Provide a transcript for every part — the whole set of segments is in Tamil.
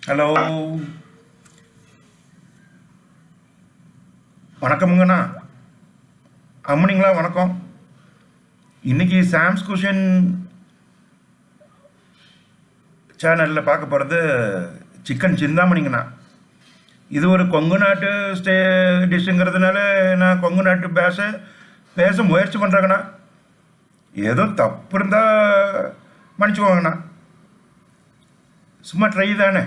ஹலோ, வணக்கமுங்கண்ணா. அம்மனிங்களா, வணக்கம். இன்னைக்கு சாம்ஸ் குஷன் சேனலில் பார்க்க போகிறது சிக்கன் சிந்தாமணிங்கண்ணா. இது ஒரு கொங்கு நாட்டு டிஷ்ஷுங்கிறதுனால நான் கொங்கு நாட்டு பேச முயற்சி பண்ணுறேங்கண்ணா. ஏதோ தப்பு இருந்தால் மன்னிச்சுக்கோங்கண்ணா. சும்மா ட்ரை தானே,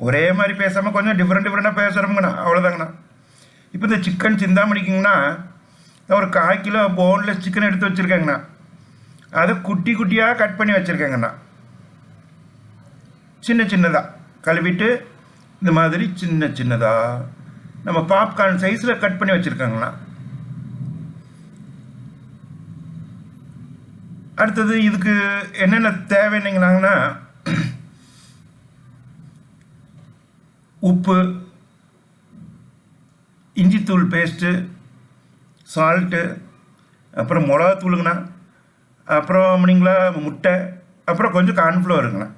ஒரே மாதிரி பேசாமல் கொஞ்சம் டிஃப்ரெண்ட்டாக பேசுகிறோமுங்கண்ணா, அவ்வளோதாங்கண்ணா. இப்போ இந்த சிக்கன் சிந்தாமணிக்குங்கண்ணா, நான் ஒரு 1/4 கிலோ போன்லெஸ் சிக்கன் எடுத்து வச்சுருக்கேங்கண்ணா. அதை குட்டி குட்டியாக கட் பண்ணி வச்சுருக்கேங்கண்ணா. சின்ன சின்னதாக கழுவிட்டு இந்த மாதிரி சின்ன சின்னதாக நம்ம பாப்கார்ன் சைஸில் கட் பண்ணி வச்சுருக்கேங்கண்ணா. அடுத்தது இதுக்கு என்னென்ன தேவைன்னீங்கன்னாங்கன்னா, உப்பு, இஞ்சித்தூள் பேஸ்ட்டு, சால்ட்டு, அப்புறம் மிளகாத்தூளுங்கண்ணா, அப்புறம் அப்படிங்களா முட்டை, அப்புறம் கொஞ்சம் கார்ன்ஃப்ளவருங்கண்ணா.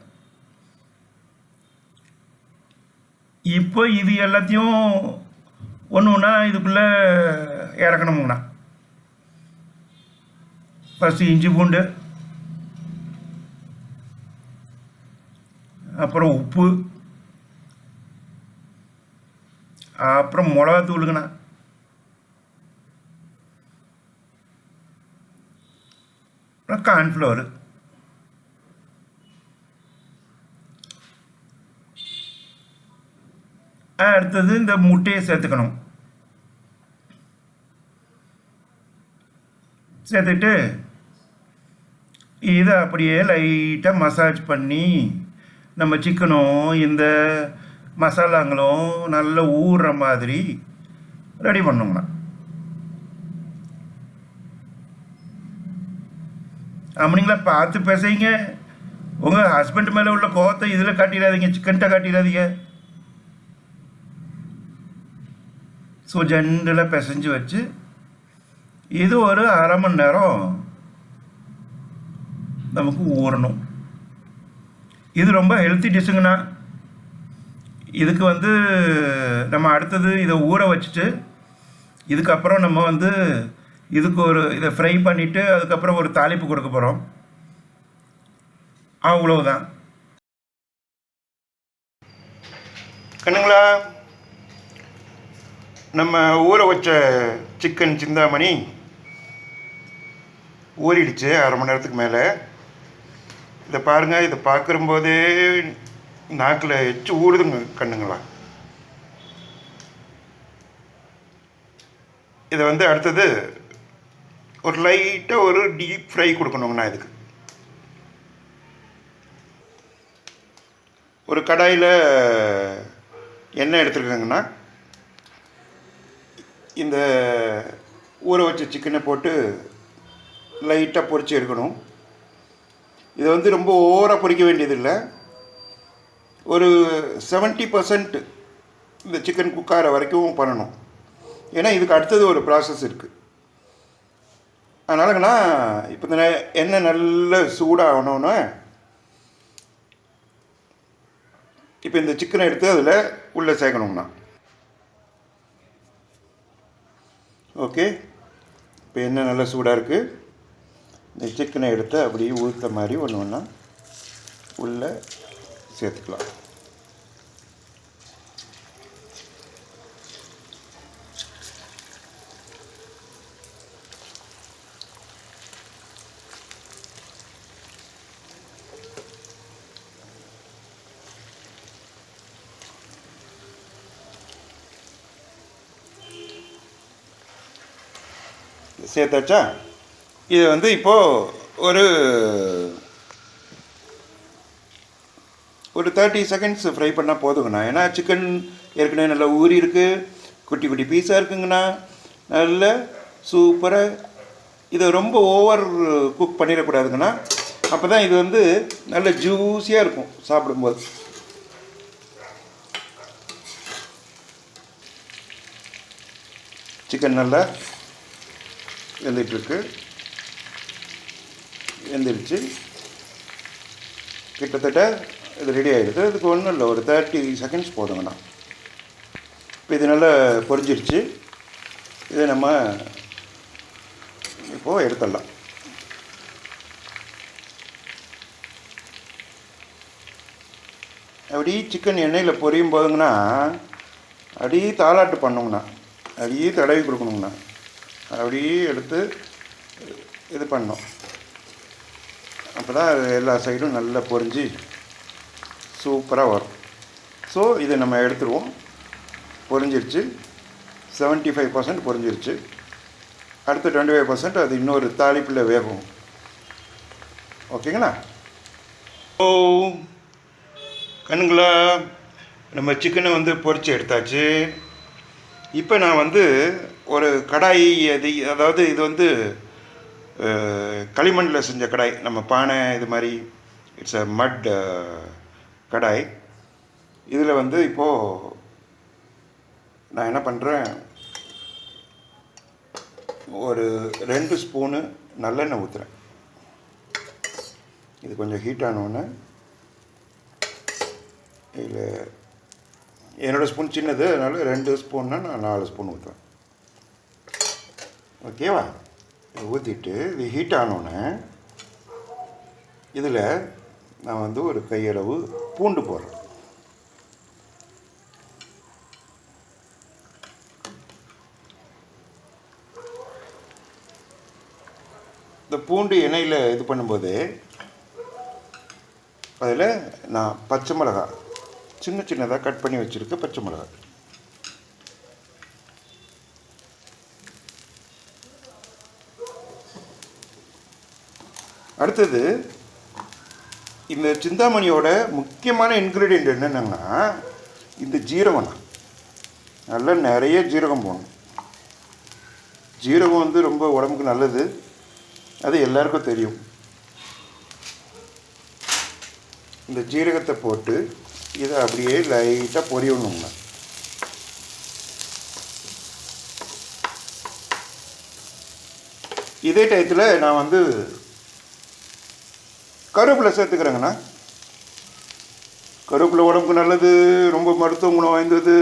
இப்போ இது எல்லாத்தையும் ஒன்று ஒன்றா இதுக்குள்ளே இறக்கணுங்கண்ணா. ஃபஸ்ட்டு இஞ்சி பூண்டு, அப்புறம் உப்பு, அப்புறம் மிளகாத்தூளுங்கண்ணா, அப்புறம் கார்ன்ஃப்ளவரு. அடுத்தது இந்த முட்டையை சேர்த்துக்கணும். சேர்த்துட்டு இதை அப்படியே லைட்டாக மசாஜ் பண்ணி நம்ம சிக்கனும் இந்த மசாலாங்களும் நல்லா ஊறுற மாதிரி ரெடி பண்ணுங்கண்ணா. அப்படிங்களா, பார்த்து பேசுங்க. உங்கள் ஹஸ்பண்ட் மேலே உள்ள கோவத்தை இதில் காட்டிடாதீங்க, சிக்கன்கிட்ட காட்டிடாதீங்க. ஸோ ஜென்ரலாக பிசைஞ்சு வச்சு இது ஒரு 1/2 மணி நேரம் நமக்கு ஊறணும். இது ரொம்ப ஹெல்த்தி டிஷ்ஷுங்கண்ணா. இதுக்கு நம்ம அடுத்தது இதை ஊற வச்சுட்டு இதுக்கப்புறம் நம்ம இதுக்கு இதை ஃப்ரை பண்ணிவிட்டு அதுக்கப்புறம் ஒரு தாளிப்பு கொடுக்க போகிறோம். அவ்வளவுதான் கண்ணுங்களா. நம்ம ஊற வச்ச சிக்கன் சிந்தாமணி ஊறிடுச்சு 1/2 மணி நேரத்துக்கு மேலே. இதை பாருங்கள், இதை பார்க்கும்போதே நாக்கில் எச்சு ஊறுதுங்க கண்ணுங்களா. இதை அடுத்தது ஒரு லைட்டாக ஒரு டீப் ஃப்ரை கொடுக்கணுங்கண்ணா. இதுக்கு ஒரு கடாயில் எண்ணெய் எடுத்துருக்கேங்கண்ணா. இந்த ஊற வச்ச சிக்கனை போட்டு லைட்டாக பொரிச்சு எடுக்கணும். இதை ரொம்ப ஓவராக பொரிக்க வேண்டியதில்லை. ஒரு 70% இந்த சிக்கன் குக்கார வரைக்கும் பண்ணணும். ஏன்னா இதுக்கு அடுத்தது ஒரு ப்ராசஸ் இருக்குது. அதனாலங்கண்ணா இப்போ இந்த எண்ணெய் நல்ல சூடாகணுன்னு இப்போ இந்த சிக்கனை எடுத்து அதில் உள்ளே சேர்க்கணுங்கண்ணா. ஓகே, இப்போ எண்ணெய் நல்லா சூடாக இருக்குது. இந்த சிக்கனை எடுத்து அப்படியே ஊற்ற மாதிரி ஒன்று ஒன்றா உள்ளே சேர்த்துக்கலாம். சேர்த்தாச்சா? இது இப்போது ஒரு 30 செகண்ட்ஸ் ஃப்ரை பண்ணால் போதுங்கண்ணா. ஏன்னா சிக்கன் ஏற்கனவே நல்லா ஊறி இருக்குது, குட்டி குட்டி பீஸாக இருக்குங்கண்ணா. நல்ல சூப்பராக இதை ரொம்ப ஓவர் குக் பண்ணிடக்கூடாதுங்கண்ணா. அப்போ தான் இது நல்ல ஜூஸியாக இருக்கும் சாப்பிடும்போது. சிக்கன் நல்லா வெந்துடுச்சு. கிட்டத்தட்ட இது ரெடி ஆகிடுது. இதுக்கு ஒன்றும் இல்லை, ஒரு 30 செகண்ட்ஸ் போதுங்கண்ணா. இப்போ இது நல்லா பொரிஞ்சிருச்சு. இதை நம்ம இப்போது எடுத்துடலாம். அப்படி சிக்கன் எண்ணெயில் பொரியும் போதுங்கண்ணா அப்படியே தாளாட்டு பண்ணுங்கண்ணா, அப்படியே தடவி கொடுக்கணுங்கண்ணா. அப்படியே எடுத்து இது பண்ணோம். அப்போ தான் எல்லா சைடும் நல்லா பொரிஞ்சு சூப்பராக வரும். ஸோ இதை நம்ம எடுத்துருவோம். பொரிஞ்சிருச்சு, 75% பொரிஞ்சிருச்சு. அடுத்து 25% அது இன்னொரு தாளிப்பில் வேகும். ஓகேங்களா? ஓ கண்ணுங்களா, நம்ம சிக்கனை வந்து பொரித்து எடுத்தாச்சு. இப்போ நான் வந்து ஒரு கடாய், அதாவது இது வந்து களிமண்ணில் செஞ்ச கடாய், நம்ம பானை இது மாதிரி, இட்ஸ் அ மட் கடாய். இதில் வந்து இப்போது நான் என்ன பண்ணுறேன், ஒரு 2 ஸ்பூனு நல்லெண்ணெய் ஊற்றுறேன். இது கொஞ்சம் ஹீட் ஆனோன்னு இதில் என்னோடய ஸ்பூன் சின்னது, அதனால் 2 ஸ்பூன்னா நான் 4 ஸ்பூன் ஊற்றுவேன். ஓகேவா? இது ஊற்றிட்டு இது ஹீட் ஆனோன்னே இதில் நான் வந்து ஒரு கையளவு பூண்டு போடுறேன். இந்த பூண்டு எண்ணெயில் இது பண்ணும்போது அதில் நான் பச்சை மிளகாய் சின்ன சின்னதாக கட் பண்ணி வச்சுருக்க பச்சை மிளகாய், அடுத்தது இந்த சிந்தாமணியோட முக்கியமான இன்க்ரீடியண்ட் என்னென்னா இந்த ஜீரகம். நல்லா நிறைய ஜீரகம் போடணும். ஜீரகம் வந்து ரொம்ப உடம்புக்கு நல்லது, அது எல்லாருக்கும் தெரியும். இந்த ஜீரகத்தை போட்டு இதை அப்படியே லைட்டாக பொரியணுங்க. இதே டயத்தில் நான் வந்து கருவேப்பிலை சேர்த்துக்கிறேங்கண்ணா. கருவேப்பிலை உடம்புக்கு நல்லது, ரொம்ப மருத்துவ குணம் வாய்ந்தது.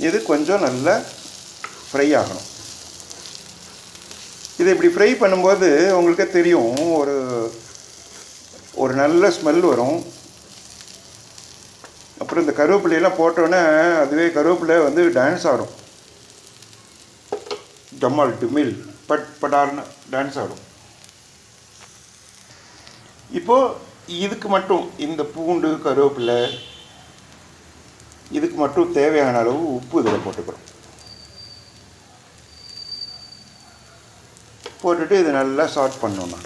இது கொஞ்சம் நல்லா ஃப்ரை ஆகணும். இதை இப்படி ஃப்ரை பண்ணும்போது உங்களுக்கே தெரியும், ஒரு நல்ல ஸ்மெல் வரும். அப்புறம் இந்த கருவேப்பிலையெல்லாம் போட்டோன்னே அதுவே கருவேப்பிலை வந்து டான்ஸ் ஆடும். ஜம்மால் டுமில் பட் படார்னு டான்ஸ் ஆடும். இப்போது இதுக்கு மட்டும் இந்த பூண்டு கருவேப்பிலை இதுக்கு மட்டும் தேவையான அளவு உப்பு இதில் போட்டுக்கிறோம். போட்டுட்டு இது நல்லா சாட் பண்ணோம்னா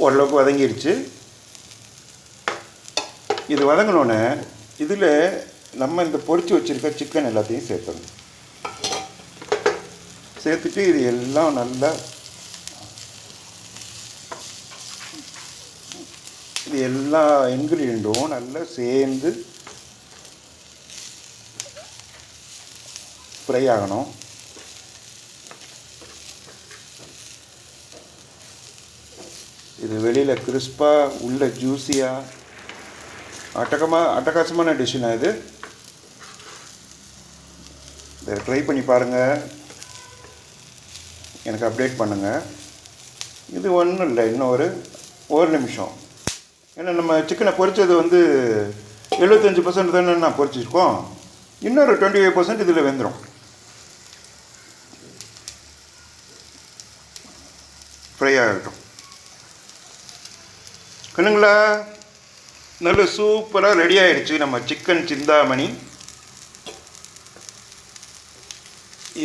ஓரளவுக்கு வதங்கிடுச்சு. இது வதங்கினோன்னே இதில் நம்ம இந்த பொரிச்சு வச்சுருக்க சிக்கன் எல்லாத்தையும் சேர்த்தணும். சேர்த்துட்டு இது எல்லாம் நல்லா இது எல்லா இன்க்ரீடியண்ட்டும் நல்லா சேர்ந்து ஃப்ரை ஆகணும். இது வெளியில் கிறிஸ்பாக உள்ள ஜூஸியாக அட்டகாசமான டிஷ்ஷுனா இது. இதை ட்ரை பண்ணி பாருங்கள், எனக்கு அப்டேட் பண்ணுங்கள். இது ஒன்றும் இல்லை, இன்னும் ஒரு நிமிஷம். ஏன்னா நம்ம சிக்கனை பொரித்தது வந்து 75% தானே நான் பொரிச்சிருக்கோம். இன்னொரு 25% இதில் வெந்துடும். ஃப்ரை ஆகட்டும். கண்ணுங்களா, நல்ல சூப்பராக ரெடி ஆகிடுச்சு நம்ம சிக்கன் சிந்தாமணி.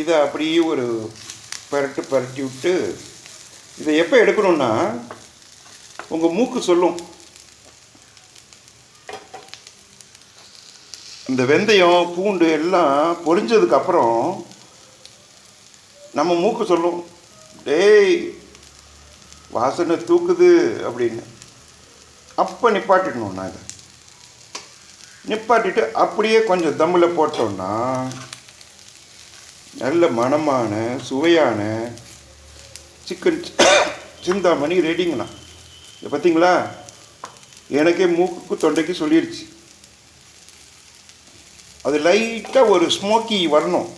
இதை அப்படியே ஒரு பரட்டி விட்டு இதை எப்போ எடுக்கணும்னா உங்கள் மூக்கு சொல்லும். இந்த வெந்தயம் பூண்டு எல்லாம் பொரிஞ்சதுக்கப்புறம் நம்ம மூக்கு சொல்லும், டேய் வாசனை தூக்குது அப்படின்னு. அப்போ நிப்பாட்டிடணும். நான் இதை நிப்பாட்டிட்டு அப்படியே கொஞ்சம் தம்மில் போட்டோன்னா நல்ல மணமான சுவையான சிக்கன் சிந்தாமணி ரெடிங்கண்ணா. இதை பார்த்தீங்களா, எனக்கே மூக்குக்கு தொண்டைக்கு சொல்லிடுச்சு. அது லைட்டாக ஒரு ஸ்மோக்கி வரணும்.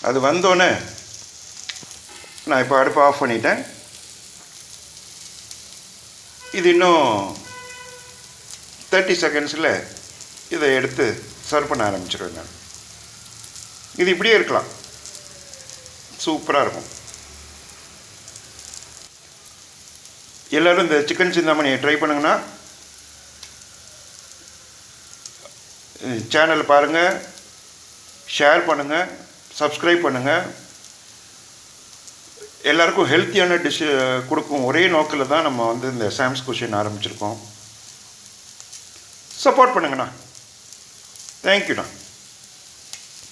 அது வந்தோடனே நான் இப்போ அடுப்பை ஆஃப் பண்ணிட்டேன். இது இன்னும் 30 செகண்ட்ஸில் இதை எடுத்து சர்வ் பண்ண ஆரம்பிச்சிடுவேன் நான். இது இப்படியே இருக்கலாம், சூப்பராக இருக்கும். எல்லோரும் இந்த சிக்கன் சிந்தாமணியை ட்ரை பண்ணுங்கன்னா சேனலை பாருங்கள், ஷேர் பண்ணுங்கள், சப்ஸ்கிரைப் பண்ணுங்கள். எல்லாருக்கும் ஹெல்த்தியான டிஷ்ஷு கொடுக்கும் ஒரே நோக்கில் தான் நம்ம வந்து இந்த சாம்ஸ் குஷன் ஆரம்பிச்சிருக்கோம். சப்போர்ட் பண்ணுங்கண்ணா. தேங்க்யூண்ணா.